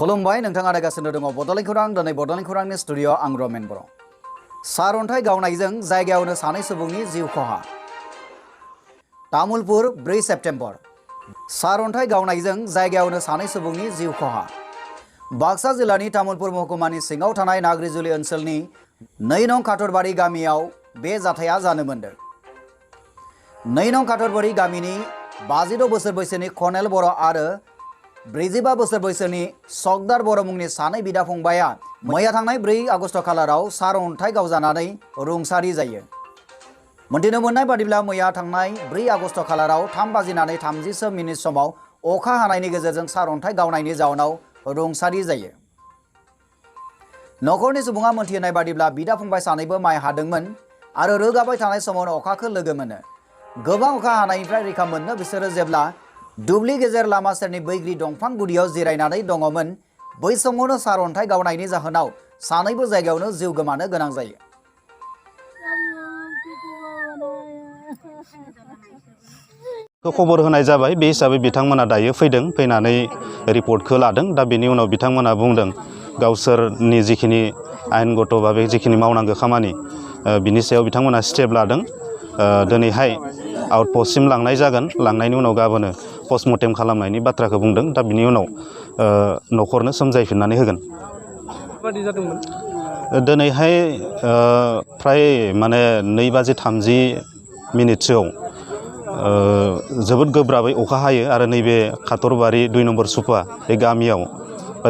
खुलुमबाय नोंथाङा नायगासिनो दङ बड'लेण्ड खौरां दिनै बड'लेण्ड खौरांनि स्टुडिअ आं रमेन बर' सारअन्थाइ गावनायजों जायगायावनो सानै सुबुंनि जिउ खहा तामुलपुर 4 सेप्तेम्बर सारअन्थाइ गावनायजों जायगायावनो सानै सुबुंनि जिउ खहा बाक्सा जिल्लानि तामुलपुर महकुमानि सिङाव थानाय नाग्रिजुलि ओनसोलनि 2 नं काटरबारि गामियाव बे जाथाया जानो मोनदों 2 नं काटरबारि गामिनि 52 बोसोर बैसोनि कर्नेल बर' आरो 45 बोसोर बैसोनि सकदार बर' मुंनि सानै बिदा फंबाया मैया थांनाय 4 आगस्ट खालाराव सारअन्थाइ गावजानानै रुंसारि जायो। मोनथिनो मोननाय बादिब्ला मैया थांनाय 4 आगस्ट खालाराव 3:30 समाव अखा हानायनि गेजेरजों सारअन्थाइ गावनायनि जाउनाव रुंसारि जायो। नखरनि सुबुङा मोनथिहोनाय बादिब्ला बिदा फंबाय सानैबो माइ हादोंमोन आरो रोगाबाय थानाय समावनो अखाखौ लोगो मोनो। गोबां अखा हानायनिफ्राय रैखा मोननो बिसोरो जेब्ला दुब्लि गेजेर लामा सेरनि बैग्रि दंफां गुदियाव जिरायनानै दङमोन बै समावनो सारअन्थाइ गावनायनि जाहोनाव सानैबो जायगायावनो जिउ गोमानो गोनां जायो। खबर होनाय जाबाय बे हिसाबै बिथांमोना दायो फैदों फैनानै रिपर्टखौ लादों दा बेनि उनाव बिथांमोना बुंदों गावसोरनि जिखिनि आयेनगत भाबै जिखिनि मावनांगौ खामानि बिनि सायाव बिथांमोना स्टेप लादों। दिनैहाय आउटपस्टसिम लांनाय जागोन लांनायनि उनाव गाबोनो पस्टमर्टेम खालामनायनि बाथ्राखौ बुंदों दा बिनि उनाव न'खरनो सोमजायफिननानै होगोन। दिनैहाय फ्राय माने 2:30 जोबोद गोब्राबै अखा हायो आरो नैबे काटरबारि 2 नम्बर सुपा बे गामियाव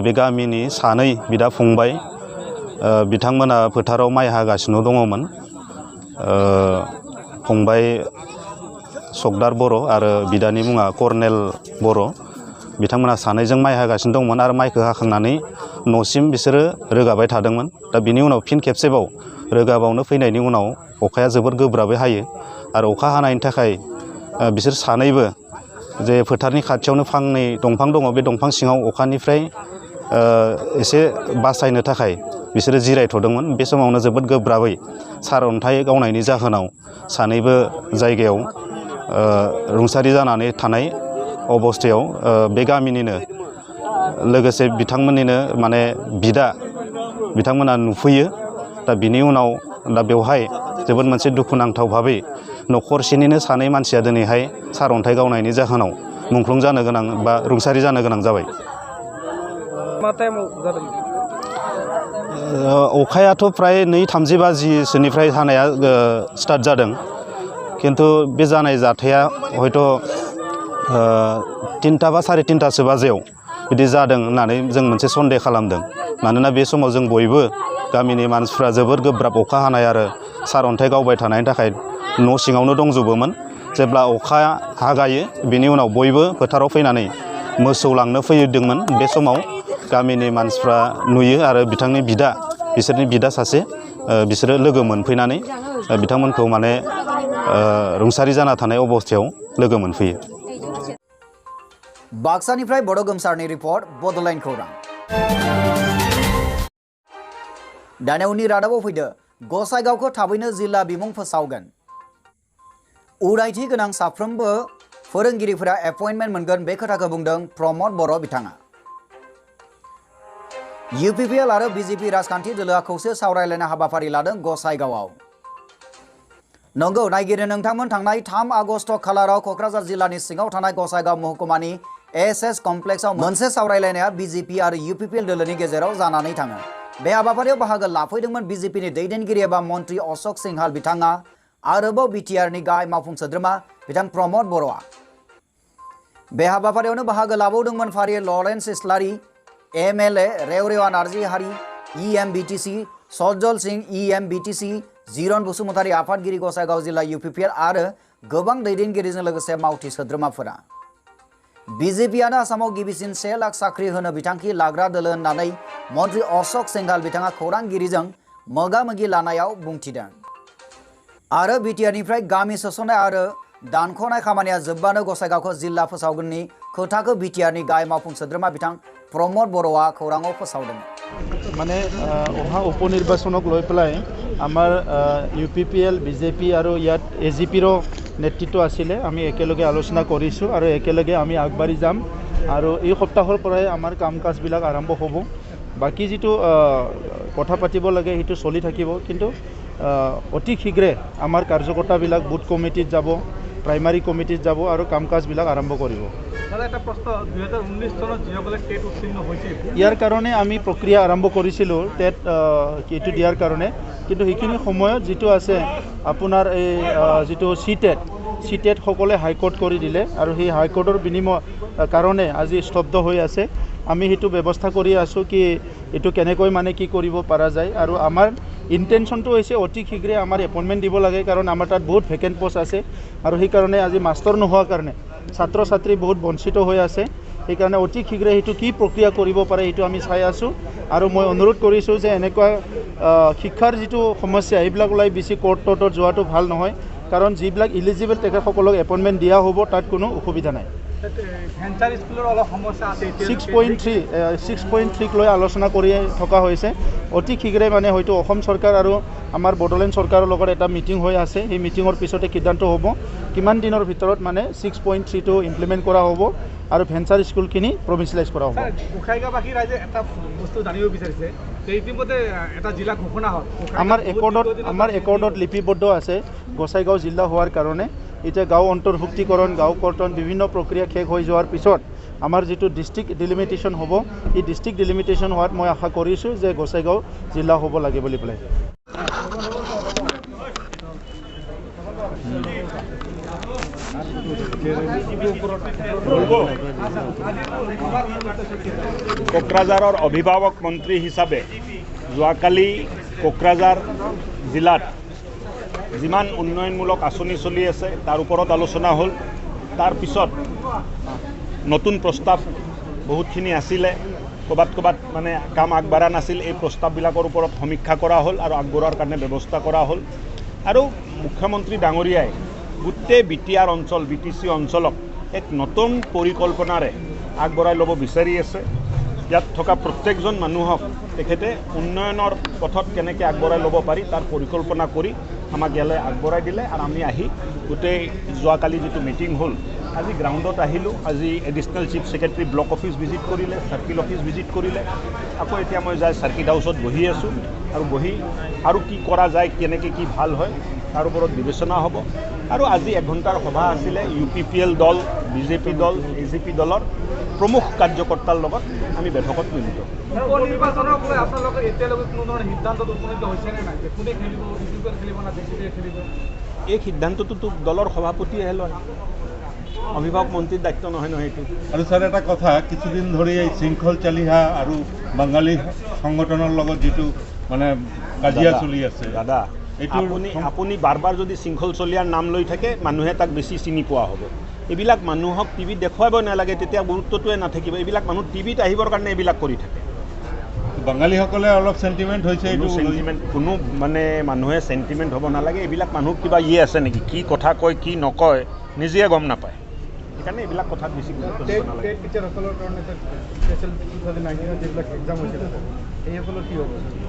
बे गामिनि सानै बिदा फंबाय बिथांमोना फोथाराव माइ हागासिनो दङमोन। फंबाय सकदार बर' आरो बिदानि मुङा कर्नेल बर' बिथांमोना सानैजों माइ हागासिनो दंमोन आरो माइखौ हाखांनानै न'सिम बिसोरो रोगाबाय थादोंमोन। दा बिनि उनाव फिन खेबसेबाव रोगाबावनो फैनायनि उनाव अखाया जोबोद गोब्राबै हायो आरो अखा हानायनि थाखाय बिसोर सानैबो जे फोथारनि खाथियावनो फांनै दंफां दङ बे दंफां सिङाव अखानिफ्राय एसे बासायनो थाखाय बिसोरो जिरायथ'दोंमोन। बे समावनो जोबोद गोब्राबै सारअन्थाइ गावनायनि जाहोनाव सानैबो जायगायाव रुंसारि जानानै थानाय अबस्थायाव बे गामिनिनो लोगोसे बिथांमोननिनो माने बिथांमोना नुफैयो। दा बिनि उनाव दा बेवहाय जोबोद मोनसे दुखुनांथाव भाबै न'खरसेनिनो सानै मानसिया दिनैहाय सारअन्थाइ गावनायनि जाहोनाव मुंख्लं जानो गोनां बा रुंसारि जानो गोनां जाबाय। मा टाइमाव जादों? अखायाथ' फ्राय 2:30 बाजिसोनिफ्राय हानाया स्टार्ट जादों खिन्थु बे जानाय जाथाया हयथ' 3टा बा 3:30 बाजियाव बिदि जादों होननानै जों मोनसे सन्देह खालामदों। मानोना बे समाव जों बयबो गामिनि मानसिफ्रा जोबोद गोब्राब अखा हानाय आरो सारअन्थाइ गावबाय थानायनि थाखाय न' सिङावनो दंजोबोमोन। जेब्ला अखाया हागायो बिनि उनाव बयबो फोथाराव फैनानै मोसौ लांनो फैदोंमोन। बे समाव गामिनि मानसिफ्रा नुयो आरो बिसोरनि बिदा सासे बिसोरो लोगो मोनफैनानै बिथांमोनखौ माने रुंसारि जाना थानाय अबस्थायाव लोगो मोनफैयो। बाक्सानिफ्राय बड' गोमसारनि रिपर्ट बड'लेण्ड खौरां। दानिया उननि रादाबाव फैदो गसाइगावखौ थाबैनो जिल्ला बिमुं फोसावगोन। उदायथि गोनां साफ्रोमबो फोरोंगिरिफोरा एपइन्टमेन्ट मोनगोन बे खोथाखौ बुंदों प्रमद बर' बिथाङा। UPPL आरो BJP राजखान्थि दोलोआ खौसे सावरायलायनाय हाबाफारि लादों गसाइगावआव। नंगौ नायगिरि नोंथांमोन थांनाय 3 आगस्ट खालाराव क'क्राझार जिल्लानि सिङाव थानाय गसाइगाव महकुमानि SS कमप्लेक्सआव मोनसे सावरायलायनाया BJP आरो UPPL दोलोनि गेजेराव जानानै थाङो। बे हाबाफारियाव बाहागो लाफैदोंमोन BJPनि दैदेनगिरि एबा मन्त्रि अशोक सिंहाल बिथाङा आरोबाव BTRनि गाहाय मावफुं सोद्रोमा बिथां प्रमद बर'आ। बे हाबाफारियावनो बाहागो लाबावदोंमोन फारियै लरेन्स इस्लारि MLA, रेवरेवा नार्जि हारि EMBTC, सज्जल सिंह EMBTC, जिरन बसुमतारी आफादगिरि गसाइगाव जिल्ला UPPL आरो गोबां दैदेनगिरिजों लोगोसे मावथि सोद्रोमाफोरा। BJPआनो आसामाव गिबिसिन 1 लाख साख्रि होनो बिथांखि लाग्रा दोलो होननानै मन्त्रि अशोक सिंहाल बिथाङा खौरांगिरिजों मोगा-मोगि लानायाव बुंथिदों। आरो BTRनिफ्राय गामि सोसननाय आरो दानख'नाय खामानिया जोब्बानो गसाइगावखौ जिल्ला फोसावगोननि खोथाखौ BTRनि गाहाय मावफुं सोद्रोमा बिथां प्रमद बर'आ खौराङाव फोसावदों। মানে অহা উপনিৰ্বাচনক লৈ পেলাই আমাৰ UPPL BJP আৰু ইয়াত AGPৰ নেতৃত্ব আছিলে। আমি একেলগে আলোচনা কৰিছোঁ আৰু একেলগে আমি আগবাঢ়ি যাম। আৰু এই সপ্তাহৰ পৰাই আমাৰ কাম কাজবিলাক আৰম্ভ হ'ব বাকী যিটো কথা পাতিব লাগে সেইটো চলি থাকিব কিন্তু অতি শীঘ্ৰে আমাৰ কাৰ্যকৰ্তাবিলাক বুথ কমিটিত যাব প্ৰাইমাৰী কমিটিত যাব আৰু কাম কাজবিলাক আৰম্ভ কৰিব ইয়াৰ কাৰণে আমি প্ৰক্ৰিয়া আৰম্ভ কৰিছিলোঁ টেট এইটো দিয়াৰ কাৰণে কিন্তু সেইখিনি সময়ত যিটো আছে আপোনাৰ এই যিটো চি টেট সকলে হাইকোৰ্ট কৰি দিলে আৰু সেই হাইকোৰ্টৰ বিনিময় কাৰণে আজি স্তব্ধ হৈ আছে আমি সেইটো ব্যৱস্থা কৰি আছোঁ কি এইটো কেনেকৈ মানে কি কৰিব পৰা যায় আৰু আমাৰ ইণ্টেনশ্যনটো হৈছে অতি শীঘ্ৰে আমাৰ এপইণ্টমেণ্ট দিব লাগে কাৰণ আমাৰ তাত বহুত ভেকেণ্ট পোষ্ট আছে আৰু সেইকাৰণে আজি মাষ্টৰ নোহোৱাৰ কাৰণে ছাত্ৰ ছাত্ৰী বহুত বঞ্চিত হৈ আছে সেইকাৰণে অতি শীঘ্ৰে সেইটো কি প্ৰক্ৰিয়া কৰিব পাৰে সেইটো আমি চাই আছোঁ আৰু মই অনুৰোধ কৰিছোঁ যে এনেকুৱা শিক্ষাৰ যিটো সমস্যা এইবিলাক ওলাই বেছি কোৰ্টত যোৱাটো ভাল নহয় কাৰণ যিবিলাক ইলিজিবল তেখেতসকলক এপইণ্টমেণ্ট দিয়া হ'ব তাত কোনো অসুবিধা নাই 6.3 লৈ আলোচনা কৰি থকা হৈছে অতি শীঘ্ৰে মানে হয়তো অসম চৰকাৰ আৰু আমাৰ বড়োলেণ্ড চৰকাৰৰ লগত এটা মিটিং হৈ আছে সেই মিটিঙৰ পিছতে সিদ্ধান্ত হ'ব কিমান দিনৰ ভিতৰত মানে 6.3টো ইমপ্লিমেণ্ট কৰা হ'ব আৰু ভেঞ্চাৰ স্কুলখিনি প্ৰভিঞ্চিয়েলাইজ কৰা হ'ব গোসাইগাঁওবাসী ৰাইজে এটা বস্তু জানিব বিচাৰিছে যে ইতিমধ্যে এটা জিলা ঘোষণা হ'ল আমাৰ একৰ্ডত লিপিবদ্ধ আছে গোসাইগাঁও জিলা হোৱাৰ কাৰণে এতিয়া গাঁও অন্তৰ্ভুক্তিকৰণ গাঁও কৰ্তন বিভিন্ন প্ৰক্ৰিয়া শেষ হৈ যোৱাৰ পিছত আমাৰ যিটো ডিষ্ট্ৰিক্ট ডিলিমিটেশ্যন হ'ব এই ডিষ্ট্ৰিক্ট ডিলিমিটেশ্যন হোৱাত মই আশা কৰিছোঁ যে গোসাইগাঁও জিলা হ'ব লাগে বুলি পেলাই কোকৰাঝাৰৰ অভিভাৱক মন্ত্ৰী হিচাপে যোৱাকালি কোকৰাঝাৰ জিলাত যিমান উন্নয়নমূলক আঁচনি চলি আছে তাৰ ওপৰত আলোচনা হ'ল তাৰ পিছত নতুন প্ৰস্তাৱ বহুতখিনি আছিলে ক'ৰবাত মানে কাম আগবাঢ়া নাছিল এই প্ৰস্তাৱবিলাকৰ ওপৰত সমীক্ষা কৰা হ'ল আৰু আগবঢ়োৱাৰ কাৰণে ব্যৱস্থা কৰা হ'ল আৰু মুখ্যমন্ত্ৰী ডাঙৰীয়াই গোটেই বিটিআৰ অঞ্চল BTC অঞ্চলক এক নতুন পৰিকল্পনাৰে আগবঢ়াই ল'ব বিচাৰি আছে ইয়াত থকা প্ৰত্যেকজন মানুহক তেখেতে উন্নয়নৰ পথত কেনেকৈ আগবঢ়াই ল'ব পাৰি তাৰ পৰিকল্পনা কৰি আমাক ইয়ালৈ আগবঢ়াই দিলে আৰু আমি আহি গোটেই যোৱাকালি যিটো মিটিং হ'ল আজি গ্ৰাউণ্ডত আহিলোঁ আজি additional chief secretary block office visit কৰিলে চাৰ্কিল অফিচ ভিজিট কৰিলে আকৌ এতিয়া মই যাই চাৰ্কিট হাউচত বহি আছোঁ আৰু বহি আৰু কি কৰা যায় কেনেকৈ কি ভাল হয় তাৰ ওপৰত বিবেচনা হ'ব আৰু আজি 1 ঘণ্টাৰ সভা আছিলে UPPL দল BJP দল AGP দলৰ প্ৰমুখ কাৰ্যকৰ্তাৰ লগত আমি বৈঠকত মিলিত এই সিদ্ধান্তটোতো দলৰ সভাপতিয়েহে লয় অভিভাৱক মন্ত্ৰীৰ দায়িত্ব নহয় এইটো আৰু স্যাৰ এটা কথা কিছুদিন ধৰি এই শৃংখল চালিহা আৰু বাঙালী সংগঠনৰ লগত যেটো মানে কাজিয়া চলি আছে দাদা আপুনি বাৰবাৰ যদি শৃংখল চলিয়াৰ নাম লৈ থাকে মানুহে তাক বেছি চিনি পোৱা হ'ব এইবিলাক মানুহক টিভিত দেখুৱাব নালাগে তেতিয়া গুৰুত্বটোৱে নাথাকিব এইবিলাক মানুহ টিভিত আহিবৰ কাৰণে এইবিলাক কৰি থাকে বাঙালীসকলে অলপ সেন্টিমেন্ট হৈছে এইটো সেন্টিমেন্ট কোনো মানে মানুহে সেন্টিমেন্ট হ'ব নালাগে এইবিলাক মানুহ কিবা আছে নেকি কি কথা কয় কি নকয় নিজে গম নাপায় সেইকাৰণে এইবিলাক কথাত বেছি গুৰুত্ব দিব নালাগে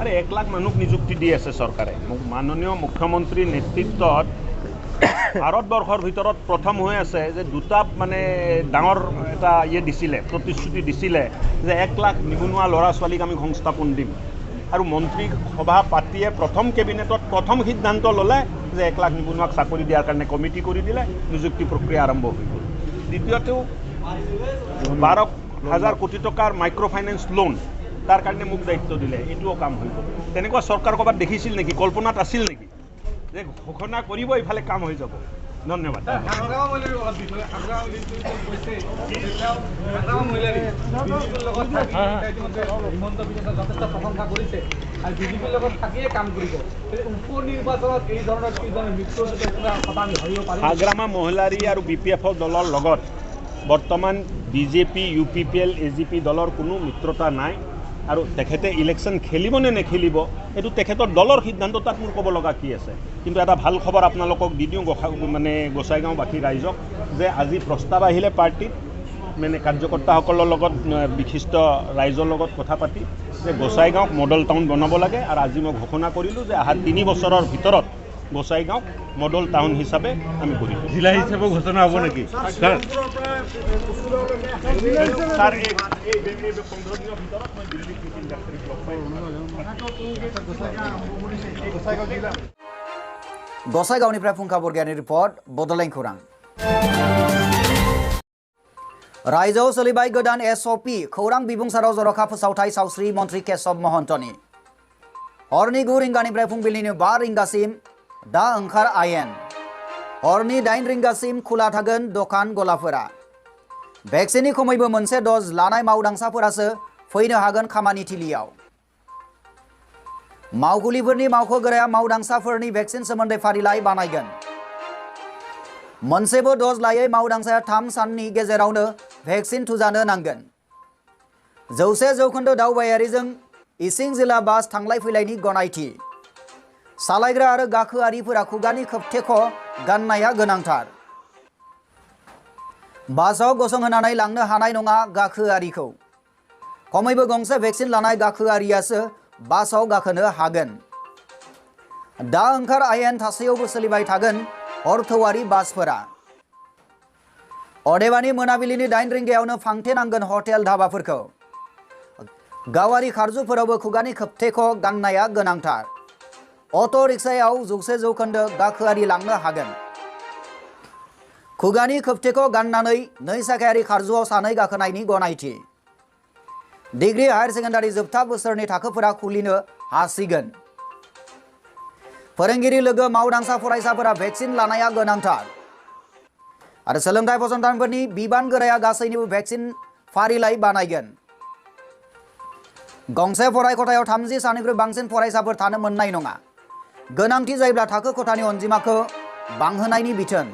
আৰে 1 লাখ মানুহক নিযুক্তি দি আছে চৰকাৰে মাননীয় মুখ্যমন্ত্ৰীৰ নেতৃত্বত ভাৰতবৰ্ষৰ ভিতৰত প্ৰথম হৈ আছে যে দুটা মানে ডাঙৰ এটা দিছিলে প্ৰতিশ্ৰুতি দিছিলে যে 1 লাখ নিবনুৱা ল'ৰা ছোৱালীক আমি সংস্থাপন দিম আৰু মন্ত্ৰী সভা পাতিয়ে প্ৰথম কেবিনেটত প্ৰথম সিদ্ধান্ত ল'লে যে 1 লাখ নিবনুৱাক চাকৰি দিয়াৰ কাৰণে কমিটি কৰি দিলে নিযুক্তি প্ৰক্ৰিয়া আৰম্ভ হৈ গ'ল দ্বিতীয়টো 12,000 কোটি টকাৰ মাইক্ৰ' ফাইনেন্স লোন তাৰ কাৰণে মোক দায়িত্ব দিলে এইটোও কাম হৈ গ'ল তেনেকুৱা চৰকাৰ ক'ৰবাত দেখিছিল নেকি কল্পনাত আছিল নেকি যে ঘোষণা কৰিব এইফালে কাম হৈ যাব ধন্যবাদ হাগ্ৰামা মহিলাৰী আৰু BPF দলৰ লগত বৰ্তমান BJP UPPL AGP দলৰ কোনো মিত্ৰতা নাই আৰু তেখেতে ইলেকশ্যন খেলিব নে নেখেলিব এইটো তেখেতৰ দলৰ সিদ্ধান্ত তাত মোৰ ক'ব লগা কি আছে কিন্তু এটা ভাল খবৰ আপোনালোকক দি দিওঁ মানে গোসাইগাঁওবাসী ৰাইজক যে আজি প্ৰস্তাৱ আহিলে পাৰ্টিত মানে কাৰ্যকৰ্তাসকলৰ লগত বিশিষ্ট ৰাইজৰ লগত কথা পাতি যে গোসাইগাঁওক মডেল টাউন বনাব লাগে আৰু আজি মই ঘোষণা কৰিলোঁ যে অহা 3 বছৰৰ ভিতৰত গোসাইগাঁও মডেল টাউন হিসাবে আমি করি জিলা হিসাবে ঘোষণা হব নাকি স্যার স্যার এই 15 দিনের ভিতৰত মই দিল্লী মিটিং ডাক্তাৰিক লগ পাই गसाइगावनिफ्राय फुंखा बरगयानि रिपर्ट बडलेण्ड खौरां। रायजोआव सोलिबाय गोदान एसअपि खौरां बिबुंसाराव जर'खा फोसावथाय सावस्रि मन्त्रि केशव महन्तनि हरनि 9 रिंगानिफ्राय फुंबिलिनि 5 रिंगासिम दा ओंखार आयेन हरनि 8 रिंगासिम खुला थागोन दखान गलाफोरा भेक्सिननि खमैबो मोनसे दज लानाय मावदांसाफोरासो फैनो हागोन खामानि थिलियाव मावखुलिफोरनि मावख'गोराया मावदांसाफोरनि भेक्सिन सोमोन्दै फारिलाइ बानायगोन मोनसेबो दज लायै मावदांसाया 3 साननि गेजेरावनो भेक्सिन थुजानो नांगोन 100% दावबायारिजों इसिं जिल्ला बास थांलाय फैलायनि गनायथि सालायग्रा आरो गाखोआरिफोरा खुगानि खोबथेख' गाननाया गोनांथार बासाव गसंहोनानै लांनो हानाय नङा गाखोआरिखौ खमैबो गंसे भेक्सिन लानाय गाखोआरियासो बासाव गाखोनो हागोन दा ओंखार आयेन थासेयावबो सोलिबाय थागोन हरथौवारि बासफोरा अदेबानि मोनाबिलिनि 8 रिंगायावनो फांथेनांगोन हटेल धाबाफोरखौ गावारि खारजुफोरावबो खुगानि खोबथेख' गाननाया गोनांथार अट' रिक्सायाव 100% गाखोआरि लांनो हागोन खुगानि खोबथेख' गाननानै 2 साखायारि खारजुआव 2 गाखोनायनि गनायथि डिग्री हायर सेकेन्डारि जोबथा बोसोरनि थाखोफोरा खुलिनो हासिगोन फोरोंगिरि लोगो मावदांसा फरायसाफोरा भेक्सिन लानाया गोनांथार आरो सोलोंथाइ फसंथानफोरनि बिबान गोराया गासैनिबो भेक्सिन फारिलाइ बानायगोन गंसे फरायखथायाव 30 साननिख्रुइ बांसिन फरायसाफोर थानो मोननाय नङा गोनांथि जायोब्ला थाखो खथानि अनजिमाखौ बांहोनायनि बिथोन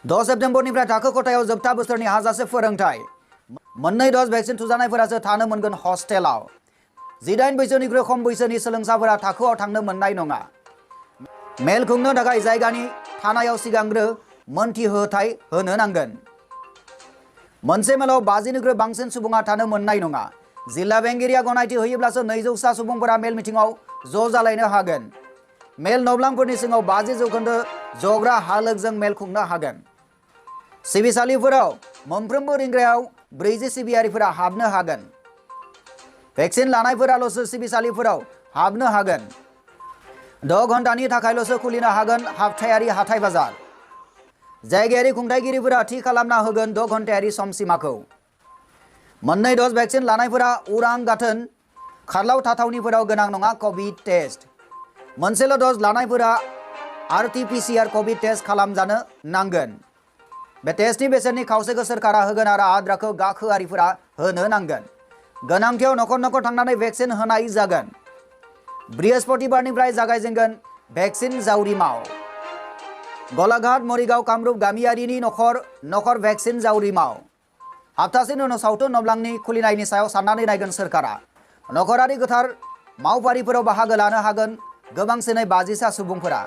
10 सेप्तेम्बरनिफ्राय थाखो खथायाव जोबथा बोसोरनि हाजासे फोरोंथाय मोननै दज भेक्सिन थुजानायफोरासो थानो मोनगोन हस्टेलाव 18 बैसोनिख्रुइ खम बैसोनि सोलोंसाफोरा थाखोआव थांनो मोननाय नङा मेल खुंनो थाखाय जायगानि थानायाव सिगांग्रो मोनथि होथाय होनो नांगोन मोनसे मेलाव 50निख्रुइ बांसिन सुबुङा थानो मोननाय नङा जिल्ला बेंगिरिया गनायथि होयोब्लासो 200 सा सुबुंफोरा मेल मिटिंआव ज' जालायनो हागोन मेल नब्लांफोरनि सिङाव 50% जग्रा हालोगजों मेल खुंनो हागोन सिबिसालिफोराव मोनफ्रोमबो रिंगायाव 40 सिबियारिफोरा हाबनो हागोन भेक्सिन लानायफोराल'सो सिबिसालिफोराव हाबनो हागोन 10 घन्टानि थाखायल'सो खुलिनो हागोन हाबथायारि हाथाय बाजार जायगायारि खुंथायगिरिफोरा थि खालामना होगोन 10 घन्टायारि समसिमाखौ मोननै दज भेक्सिन लानायफोरा उरां गाथोन खारलाव थाथावनिफोराव गोनां नङा कभिड टेस्ट मोनसेल' दज लानायफोरा RT-PCR कभिड टेस्ट खालामजानो नांगोन बे टेस्टनि बेसेननि खावसेखौ सोरखारा होगोन आरो आद्राखौ गाखोआरिफोरा होनो नांगोन गोनांथियाव नखर नखर थांनानै भेक्सिन होनाय जागोन बृहस्पतिबारनिफ्राय जागायजेनगोन भेक्सिन जावरिमाव गलाघाट मरिगाव कामरुप गामियारिनि नखर नखर भेक्सिन जावरिमाव हप्तासेनि उनाव सावथुन नब्लांनि खुलिनायनि सायाव साननानै नायगोन सोरखारा नखरारि गोथार मावफारिफोराव बाहागो लानो हागोन गोबांसिनै 50 सा सुबुंफोरा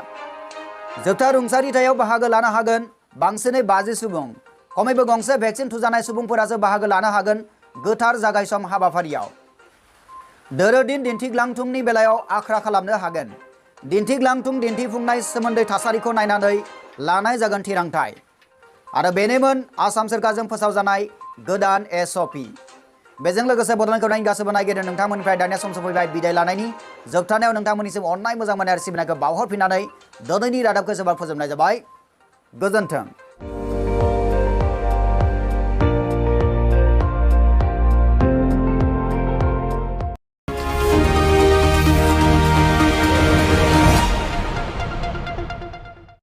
जोबथा रुंसारिथायाव बाहागो लानो हागोन बांसिनै 50 सुबुं खमैबो गंसे भेक्सिन थुजानाय सुबुंफोरासो बाहागो लानो हागोन गोथार जागायसम हाबाफारियाव दोरोदिन दिन्थिग्लांथुमनि बेलायाव आख्रा खालामनो हागोन दिन्थिग्लांथुम दिन्थिफुंनाय सोमोन्दै थासारिखौ नायनानै लानाय जागोन थिरांथाय आरो बेनोमोन आसाम सोरखारजों फोसावजानाय गोदान एसअपि बेजों लोगोसे बड'लेण्ड खौरांनि गासैबो नायगिरि नोंथांमोननिफ्राय दानिया सम सफैबाय बिदाय लानायनि जोबथानायाव नोंथांमोननिसिम अननाय मोजां मोननाय आरो सिबिनायखौ बावहरफिननानै दिनैनि रादाबखौ जोबोर फोजोबनाय जाबाय गोजोन्थों।